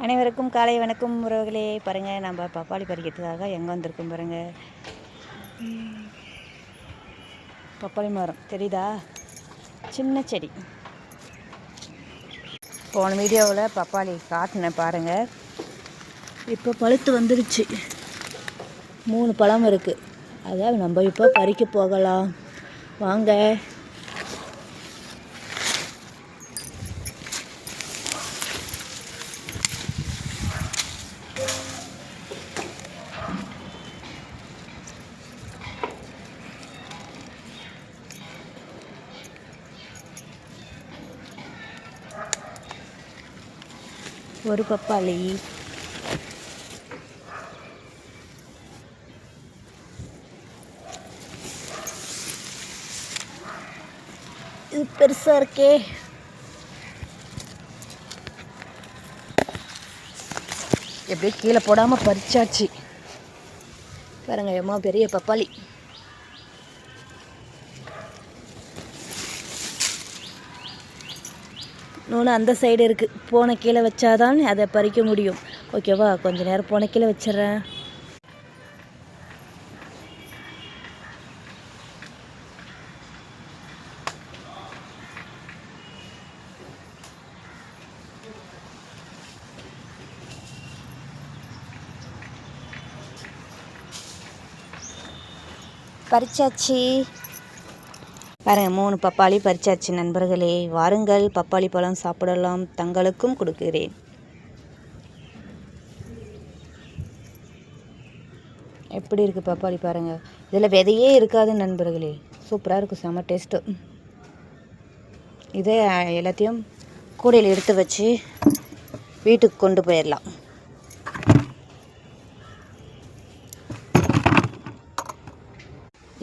அனைவருக்கும் காலை வணக்கம் உறவுகளே. பாருங்கள், நம்ம பப்பாளி பறிக்கிறதுக்காக எங்கே வந்திருக்கோம் பாருங்கள். பப்பாளி மரம் தெரியுதா? சின்ன செடி. போன வீடியோவில் பப்பாளி காட்டினேன் பாருங்கள். இப்போ பழுத்து வந்துருச்சு. 3 பழம் இருக்குது. அதாவது நம்ம இப்போ பறிக்க போகலாம் வாங்க. ஒரு பப்பாளி. இது பெருசாக இருக்கே. எப்படியே கீழே போடாமல் பறிச்சாச்சு பாருங்க. எம்மா பெரிய பப்பாளி. இன்னொன்று அந்த சைடு இருக்குது. போன கீழே வச்சாதான் அதை பறிக்க முடியும். ஓகேவா? கொஞ்ச நேரம் போன கீழே வச்சிட்றேன். பறிச்சாச்சு பாருங்க. 3 பப்பாளி பறிச்சாச்சு நண்பர்களே. வாருங்கள், பப்பாளி பழம் சாப்பிடலாம். தங்களுக்கும் கொடுக்கிறேன். எப்படி இருக்குது பப்பாளி பாருங்கள். இதில் விதையே இருக்காது நண்பர்களே. சூப்பராக இருக்கும், செம்ம டேஸ்ட்டு. இதே எல்லாத்தையும் கூடையில் எடுத்து வச்சு வீட்டுக்கு கொண்டு போயிடலாம்.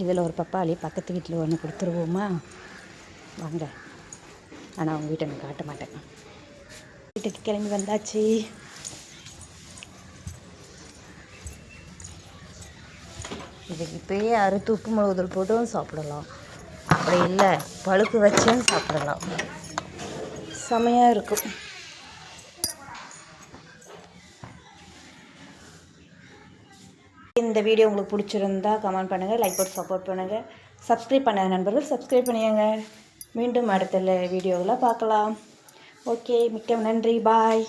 இதில் ஒரு பப்பாளி பக்கத்து வீட்டில் ஒன்று கொடுத்துருவோமா? வாங்க. ஆனால் அவங்க வீட்டை நான் காட்ட மாட்டேன். வீட்டுக்கு கிளம்பி வந்தாச்சு. இதுக்கு இப்போயே அறுத்து உப்பு மிளகுதல் போட்டும் சாப்பிடலாம். அப்படி இல்லை, பழுப்பு வச்சும் சாப்பிடலாம். செமையாக இருக்கும். இந்த வீடியோ உங்களுக்கு பிடிச்சிருந்தா கமெண்ட் பண்ணுங்கள், லைக் போட்டு சப்போர்ட் பண்ணுங்கள். சப்ஸ்கிரைப் பண்ண நண்பர்கள் சப்ஸ்கிரைப் பண்ணிடுங்க. மீண்டும் அடுத்த வீடியோவில் பார்க்கலாம். ஓகே, மிக்க நன்றி. பாய்.